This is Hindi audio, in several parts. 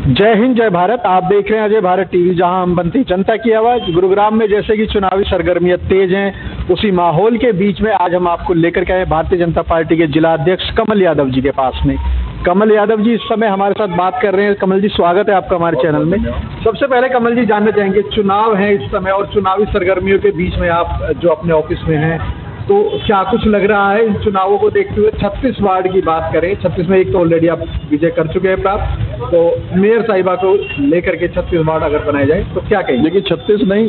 जय हिंद जय भारत। आप देख रहे हैं अजय भारत टीवी, जहां हम बनती जनता की आवाज। गुरुग्राम में जैसे कि चुनावी सरगर्मियां तेज हैं, उसी माहौल के बीच में आज हम आपको लेकर के आए भारतीय जनता पार्टी के जिला अध्यक्ष कमल यादव जी के पास में। कमल यादव जी इस समय हमारे साथ बात कर रहे हैं। कमल जी, स्वागत है आपका हमारे चैनल में। सबसे पहले कमल जी जानना चाहेंगे, चुनाव है इस समय और चुनावी सरगर्मियों के बीच में आप जो अपने ऑफिस में हैं, तो क्या कुछ लग रहा है इन चुनावों को देखते हुए? 36 वार्ड की बात करें, 36 में एक तो ऑलरेडी आप विजय कर चुके हैं प्राप्त, तो मेयर साहिबा को लेकर के 36 वार्ड अगर बनाए जाए तो क्या कहेंगे? देखिए, 36 नहीं,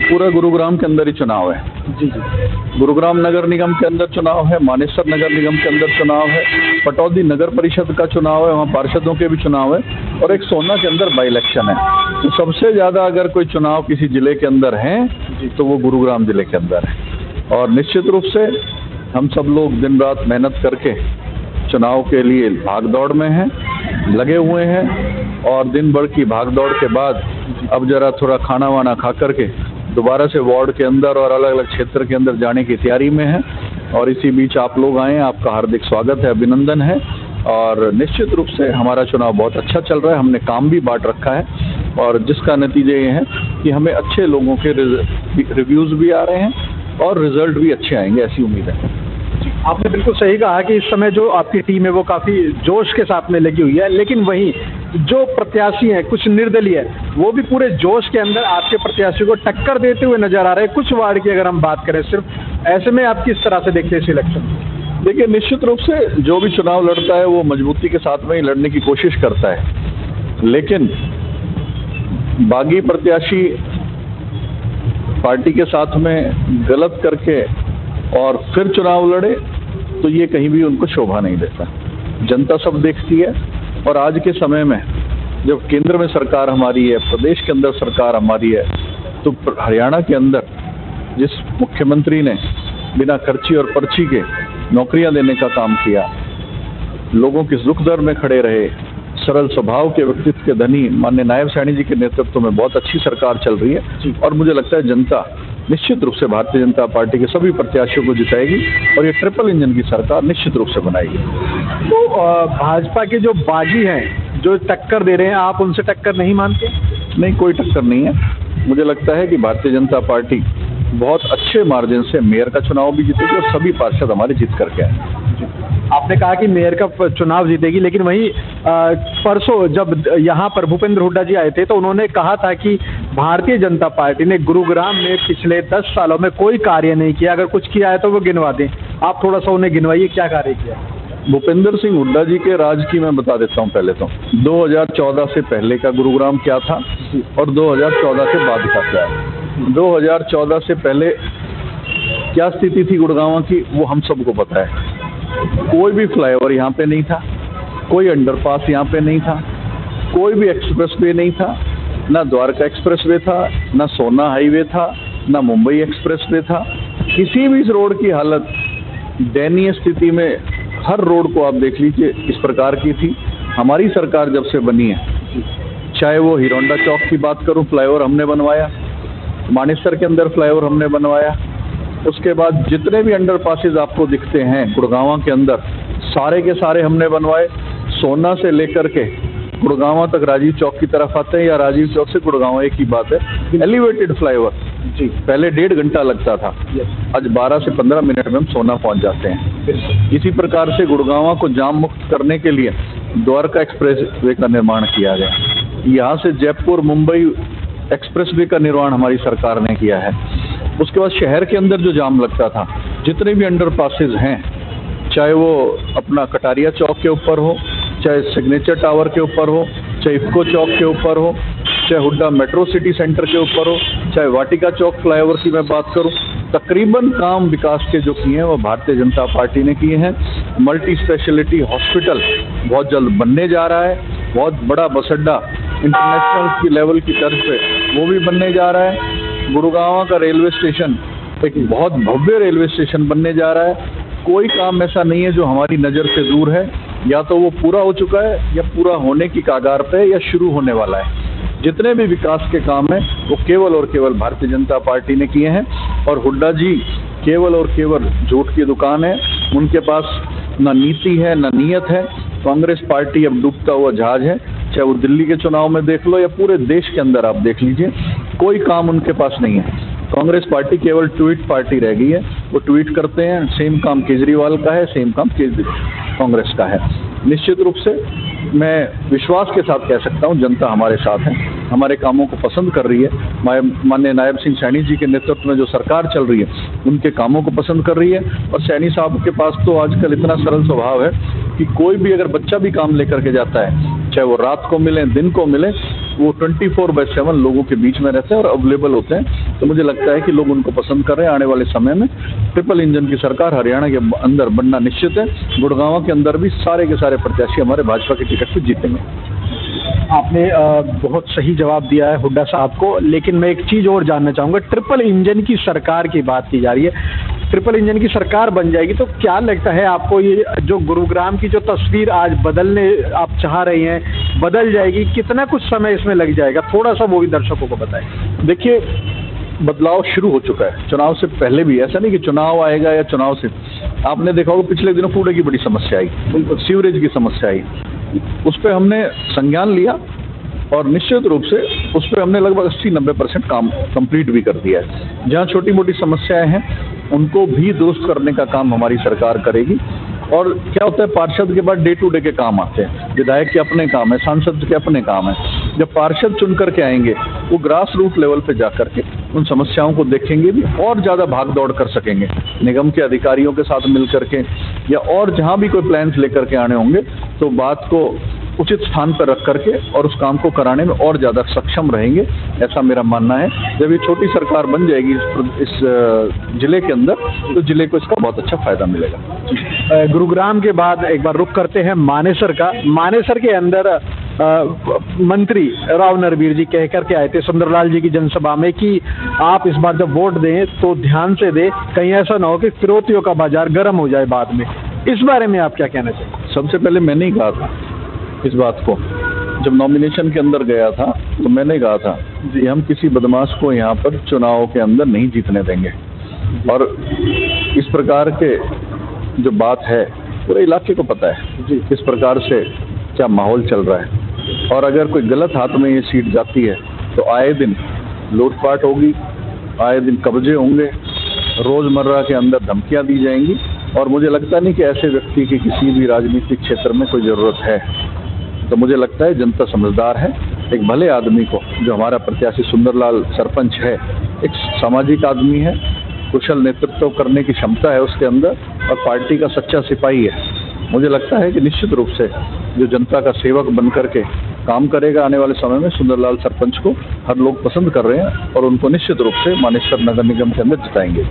पूरा गुरुग्राम के अंदर ही चुनाव है। जी जी। गुरुग्राम नगर निगम के अंदर चुनाव है, मानेसर नगर निगम के अंदर चुनाव है, पटौदी नगर परिषद का चुनाव है, वहाँ पार्षदों के भी चुनाव है, और एक सोना के अंदर बाई इलेक्शन है। तो सबसे ज़्यादा अगर कोई चुनाव किसी जिले के अंदर है तो वो गुरुग्राम जिले के अंदर है। और निश्चित रूप से हम सब लोग दिन रात मेहनत करके चुनाव के लिए भाग दौड़ में हैं, लगे हुए हैं, और दिन भर की भाग दौड़ के बाद अब जरा थोड़ा खाना वाना खा करके दोबारा से वार्ड के अंदर और अलग अलग क्षेत्र के अंदर जाने की तैयारी में है। और इसी बीच आप लोग आए, आपका हार्दिक स्वागत है, अभिनंदन है। और निश्चित रूप से हमारा चुनाव बहुत अच्छा चल रहा है, हमने काम भी बांट रखा है, और जिसका नतीजे ये है कि हमें अच्छे लोगों के रिव्यूज़ भी आ रहे हैं और रिजल्ट भी अच्छे आएंगे, ऐसी उम्मीद है। आपने बिल्कुल सही कहा कि इस समय जो आपकी टीम है वो काफ़ी जोश के साथ में लगी हुई है, लेकिन वहीं जो प्रत्याशी हैं कुछ निर्दलीय है, वो भी पूरे जोश के अंदर आपके प्रत्याशी को टक्कर देते हुए नजर आ रहे हैं। कुछ वार्ड की अगर हम बात करें सिर्फ, ऐसे में आप किस तरह से देखते हैं इस इलेक्शन? देखिए, निश्चित रूप से जो भी चुनाव लड़ता है वो मजबूती के साथ में ही लड़ने की कोशिश करता है, लेकिन बागी प्रत्याशी पार्टी के साथ में गलत करके और फिर चुनाव लड़े तो ये कहीं भी उनको शोभा नहीं देता। जनता सब देखती है, और आज के समय में जब केंद्र में सरकार हमारी है, प्रदेश के अंदर सरकार हमारी है, तो हरियाणा के अंदर जिस मुख्यमंत्री ने बिना खर्ची और पर्ची के नौकरियां देने का काम किया, लोगों के दुख दर्द में खड़े रहे, सरल स्वभाव के व्यक्तित्व के धनी माननीय नायब सैनी जी के नेतृत्व में बहुत अच्छी सरकार चल रही है। और मुझे लगता है जनता निश्चित रूप से भारतीय जनता पार्टी के सभी प्रत्याशियों को जिताएगी और ये ट्रिपल इंजन की सरकार निश्चित रूप से बनाएगी। तो भाजपा के जो बागी हैं, जो टक्कर दे रहे हैं, आप उनसे टक्कर नहीं मानते? नहीं, कोई टक्कर नहीं है। मुझे लगता है कि भारतीय जनता पार्टी बहुत अच्छे मार्जिन से मेयर का चुनाव भी जीतेगी और सभी पार्षद हमारे जीत करके आए। आपने कहा कि मेयर का चुनाव जीतेगी, लेकिन वहीं परसों जब यहाँ पर भूपेंद्र हुड्डा जी आए थे तो उन्होंने कहा था कि भारतीय जनता पार्टी ने गुरुग्राम में पिछले 10 सालों में कोई कार्य नहीं किया, अगर कुछ किया है तो वो गिनवा दें। आप थोड़ा सा उन्हें गिनवाइए, क्या कार्य किया? भूपेंद्र सिंह हुड्डा जी के राज की मैं बता देता हूँ। पहले तो 2014 से पहले का गुरुग्राम क्या था और 2014 से बाद का क्या है। 2014 से पहले क्या स्थिति थी गुड़गांव की, वो हम सबको पता है। कोई भी फ्लाईओवर यहाँ पे नहीं था, कोई अंडरपास यहाँ पे नहीं था, कोई भी एक्सप्रेसवे नहीं था, ना द्वारका एक्सप्रेसवे था, ना सोना हाईवे था, ना मुंबई एक्सप्रेसवे था। किसी भी इस रोड की हालत दयनीय स्थिति में, हर रोड को आप देख लीजिए इस प्रकार की थी। हमारी सरकार जब से बनी है, चाहे वो हीरोंडा चौक की बात करूँ, फ्लाईओवर हमने बनवाया, मानेसर के अंदर फ्लाईओवर हमने बनवाया, उसके बाद जितने भी अंडरपासेज आपको दिखते हैं गुड़गांव के अंदर, सारे के सारे हमने बनवाए। सोना से लेकर के गुड़गांव तक राजीव चौक की तरफ आते हैं, या राजीव चौक से गुड़गांव एक ही बात है। एलिवेटेड फ्लाईओवर जी, पहले 1.5 घंटा लगता था, आज 12 से 15 मिनट में हम सोना पहुंच जाते हैं। इसी प्रकार से गुड़गांव को जाम मुक्त करने के लिए द्वारका एक्सप्रेसवे का निर्माण किया गया। यहाँ से जयपुर मुंबई एक्सप्रेसवे का निर्माण हमारी सरकार ने किया है। उसके बाद शहर के अंदर जो जाम लगता था, जितने भी अंडरपासेज हैं, चाहे वो अपना कटारिया चौक के ऊपर हो, चाहे सिग्नेचर टावर के ऊपर हो, चाहे इफ्को चौक के ऊपर हो, चाहे हुड्डा मेट्रो सिटी सेंटर के ऊपर हो, चाहे वाटिका चौक फ्लाईओवर की मैं बात करूं, तकरीबन काम विकास के जो किए हैं वो भारतीय जनता पार्टी ने किए हैं। मल्टी स्पेशलिटी हॉस्पिटल बहुत जल्द बनने जा रहा है, बहुत बड़ा बस अड्डा इंटरनेशनल की लेवल की तर्ज पे वो भी बनने जा रहा है। गुरुग्राम का रेलवे स्टेशन एक बहुत भव्य रेलवे स्टेशन बनने जा रहा है। कोई काम ऐसा नहीं है जो हमारी नज़र से दूर है, या तो वो पूरा हो चुका है या पूरा होने की कगार पे या शुरू होने वाला है। जितने भी विकास के काम हैं वो केवल और केवल भारतीय जनता पार्टी ने किए हैं। और हुड्डा जी केवल और केवल झूठ की दुकान है, उनके पास ना नीति है ना नीयत है। कांग्रेस पार्टी अब डूबता हुआ जहाज है, चाहे वो दिल्ली के चुनाव में देख लो या पूरे देश के अंदर आप देख लीजिए, कोई काम उनके पास नहीं है। कांग्रेस पार्टी केवल ट्वीट पार्टी रह गई है। वो ट्वीट करते हैं, सेम काम केजरीवाल का है, सेम काम कांग्रेस का है। निश्चित रूप से मैं विश्वास के साथ कह सकता हूं, जनता हमारे साथ है, हमारे कामों को पसंद कर रही है। माननीय नायब सिंह सैनी जी के नेतृत्व में जो सरकार चल रही है, उनके कामों को पसंद कर रही है। और सैनी साहब के पास तो आजकल इतना सरल स्वभाव है कि कोई भी अगर बच्चा भी काम लेकर के जाता है, चाहे वो रात को मिले, दिन को मिले, वो 24/7 लोगों के बीच में रहते हैं और अवेलेबल होते हैं। तो मुझे लगता है कि लोग उनको पसंद कर रहे हैं। आने वाले समय में ट्रिपल इंजन की सरकार हरियाणा के अंदर बनना निश्चित है। गुड़गांव के अंदर भी सारे के सारे प्रत्याशी हमारे भाजपा के टिकट पे जीतेंगे। आपने बहुत सही जवाब दिया है हुड्डा साहब को, लेकिन मैं एक चीज़ और जानना चाहूँगा। ट्रिपल इंजन की सरकार की बात की जा रही है, ट्रिपल इंजन की सरकार बन जाएगी तो क्या लगता है आपको, ये जो गुरुग्राम की जो तस्वीर आज बदलने आप चाह रही हैं, बदल जाएगी? कितना कुछ समय इसमें लग जाएगा, थोड़ा सा वो भी दर्शकों को बताएं। देखिए, बदलाव शुरू हो चुका है चुनाव से पहले भी। ऐसा नहीं कि चुनाव आएगा या चुनाव से, आपने देखा होगा पिछले दिनों कूड़े की बड़ी समस्या आई, सीवरेज की समस्या आई, उस पर हमने संज्ञान लिया और निश्चित रूप से उस पर हमने लगभग 80-90% काम कंप्लीट भी कर दिया है। जहाँ छोटी मोटी समस्याएं हैं उनको भी दुरुस्त करने का काम हमारी सरकार करेगी। और क्या होता है, पार्षद के बाद डे टू डे के काम आते हैं, विधायक के अपने काम है, सांसद के अपने काम है। जब पार्षद चुन करके आएंगे, वो ग्रास रूट लेवल पे जा करके उन समस्याओं को देखेंगे भी और ज़्यादा भाग दौड़ कर सकेंगे निगम के अधिकारियों के साथ मिल करके, या और जहाँ भी कोई प्लान्स लेकर के आने होंगे तो बात को उचित स्थान पर रख करके और उस काम को कराने में और ज़्यादा सक्षम रहेंगे, ऐसा मेरा मानना है। जब ये छोटी सरकार बन जाएगी इस जिले के अंदर, तो जिले को इसका बहुत अच्छा फायदा मिलेगा। गुरुग्राम के बाद एक बार रुक करते हैं मानेसर का। मानेसर के अंदर मंत्री राव नरवीर जी कह करके आए थे सुंदरलाल जी की जनसभा में कि आप इस बार जब वोट दें तो ध्यान से दें, कहीं ऐसा ना हो कि फिरौतियों का बाजार गर्म हो जाए बाद में। इस बारे में आप क्या कहना चाहिए? सबसे पहले मैंने ही कहा था इस बात को, जब नॉमिनेशन के अंदर गया था तो मैंने कहा था कि हम किसी बदमाश को यहाँ पर चुनाव के अंदर नहीं जीतने देंगे। और इस प्रकार के जो बात है पूरे इलाके को पता है किस प्रकार से क्या माहौल चल रहा है। और अगर कोई गलत हाथ में ये सीट जाती है तो आए दिन लूटपाट होगी, आए दिन कब्जे होंगे, रोज़मर्रा के अंदर धमकियाँ दी जाएंगी। और मुझे लगता नहीं कि ऐसे व्यक्ति की किसी भी राजनीतिक क्षेत्र में कोई ज़रूरत है। तो मुझे लगता है जनता समझदार है। एक भले आदमी को, जो हमारा प्रत्याशी सुंदरलाल सरपंच है, एक सामाजिक आदमी है, कुशल नेतृत्व करने की क्षमता है उसके अंदर और पार्टी का सच्चा सिपाही है। मुझे लगता है कि निश्चित रूप से जो जनता का सेवक बन करके काम करेगा आने वाले समय में, सुंदरलाल सरपंच को हर लोग पसंद कर रहे हैं और उनको निश्चित रूप से मानेसर नगर निगम के अंदर जिताएंगे।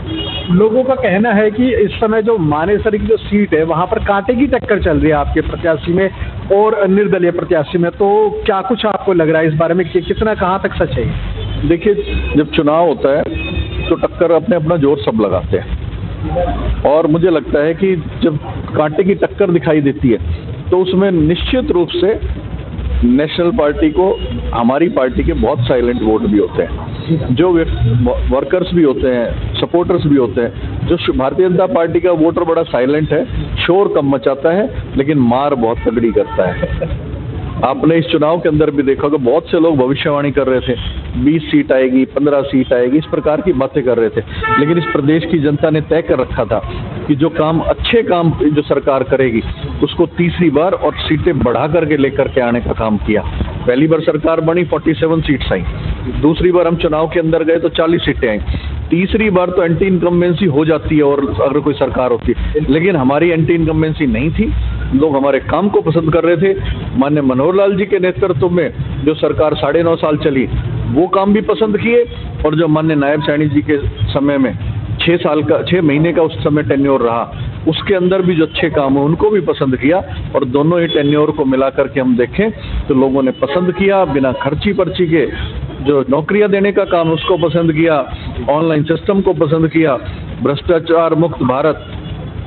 लोगों का कहना है कि इस समय जो मानेसर की जो सीट है वहाँ पर कांटे की टक्कर चल रही है आपके प्रत्याशी में और निर्दलीय प्रत्याशी में, तो क्या कुछ आपको लग रहा है इस बारे में कि कितना कहाँ तक सच है? देखिए, जब चुनाव होता है तो टक्कर अपना जोर सब लगाते हैं और मुझे लगता है कि जब कांटे की टक्कर दिखाई देती है तो उसमें निश्चित रूप से नेशनल पार्टी को, हमारी पार्टी के बहुत साइलेंट वोट भी होते हैं, जो वर्कर्स भी होते हैं, सपोर्टर्स भी होते हैं। जो भारतीय जनता पार्टी का वोटर बड़ा साइलेंट है, शोर कम मचाता है लेकिन मार बहुत तगड़ी करता है। आपने इस चुनाव के अंदर भी देखा कि बहुत से लोग भविष्यवाणी कर रहे थे 20 सीट आएगी, 15 सीट आएगी, इस प्रकार की बातें कर रहे थे। लेकिन इस प्रदेश की जनता ने तय कर रखा था कि जो काम, अच्छे काम जो सरकार करेगी उसको तीसरी बार और सीटें बढ़ा करके लेकर के आने का काम किया। पहली बार सरकार बनी 47 सीट्स आई, दूसरी बार हम चुनाव के अंदर गए तो 40 सीटें आई, तीसरी बार तो एंटी इनकम्बेंसी हो जाती है और अगर कोई सरकार होती है, लेकिन हमारी एंटी इनकम्बेंसी नहीं थी। लोग हमारे काम को पसंद कर रहे थे। माननीय मनोहर लाल जी के नेतृत्व में जो सरकार 9.5 साल चली वो काम भी पसंद किए, और जो माननीय नायब सैनी जी के समय में 6 महीने का उस समय टेन्योर रहा, उसके अंदर भी जो अच्छे काम है उनको भी पसंद किया। और दोनों ही टेन्योर को मिला करके हम देखें तो लोगों ने पसंद किया। बिना खर्ची पर्ची के जो नौकरियां देने का काम उसको पसंद किया, ऑनलाइन सिस्टम को पसंद किया, भ्रष्टाचार मुक्त भारत,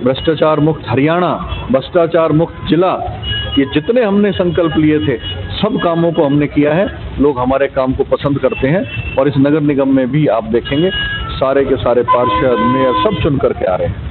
भ्रष्टाचार मुक्त हरियाणा, भ्रष्टाचार मुक्त जिला, ये जितने हमने संकल्प लिए थे सब कामों को हमने किया है। लोग हमारे काम को पसंद करते हैं और इस नगर निगम में भी आप देखेंगे सारे के सारे पार्षद, मेयर सब चुन करके आ रहे हैं।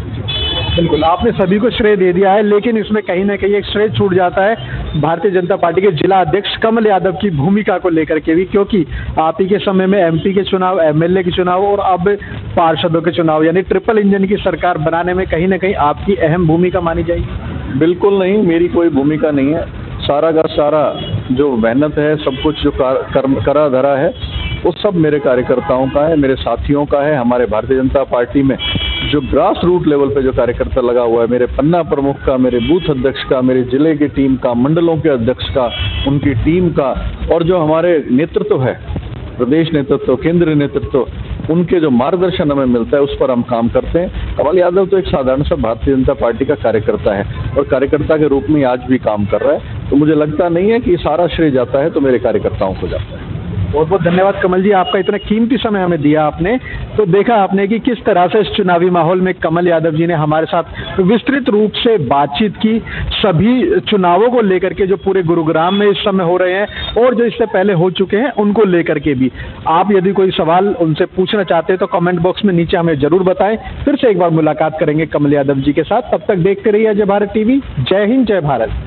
बिल्कुल, आपने सभी को श्रेय दे दिया है, लेकिन इसमें कहीं ना कहीं एक श्रेय छूट जाता है भारतीय जनता पार्टी के जिला अध्यक्ष कमल यादव की भूमिका को लेकर के भी, क्योंकि आप ही के समय में एमपी के चुनाव, एमएलए के चुनाव और अब पार्षदों के चुनाव, यानी ट्रिपल इंजन की सरकार बनाने में कहीं ना कहीं आपकी अहम भूमिका मानी जाएगी। बिल्कुल नहीं, मेरी कोई भूमिका नहीं है। सारा का सारा जो मेहनत है, सब कुछ जो करा धरा है, वो सब मेरे कार्यकर्ताओं का है, मेरे साथियों का है। हमारे भारतीय जनता पार्टी में जो ग्रास रूट लेवल पे जो कार्यकर्ता लगा हुआ है, मेरे पन्ना प्रमुख का, मेरे बूथ अध्यक्ष का, मेरे जिले की टीम का, मंडलों के अध्यक्ष का, उनकी टीम का, और जो हमारे नेतृत्व है, प्रदेश नेतृत्व, केंद्रीय नेतृत्व, उनके जो मार्गदर्शन हमें मिलता है, उस पर हम काम करते हैं। कमल यादव तो एक साधारण सा भारतीय जनता पार्टी का कार्यकर्ता है और कार्यकर्ता के रूप में आज भी काम कर रहा है। तो मुझे लगता नहीं है कि सारा श्रेय जाता है तो मेरे कार्यकर्ताओं को जाता है। बहुत बहुत धन्यवाद कमल जी, आपका इतना कीमती समय हमें दिया आपने। तो देखा आपने कि किस तरह से इस चुनावी माहौल में कमल यादव जी ने हमारे साथ विस्तृत रूप से बातचीत की, सभी चुनावों को लेकर के जो पूरे गुरुग्राम में इस समय हो रहे हैं और जो इससे पहले हो चुके हैं उनको लेकर के भी। आप यदि कोई सवाल उनसे पूछना चाहते हैं तो कमेंट बॉक्स में नीचे हमें जरूर बताएं। फिर से एक बार मुलाकात करेंगे कमल यादव जी के साथ। तब तक देखते रहिए जय भारत टीवी। जय हिंद, जय भारत।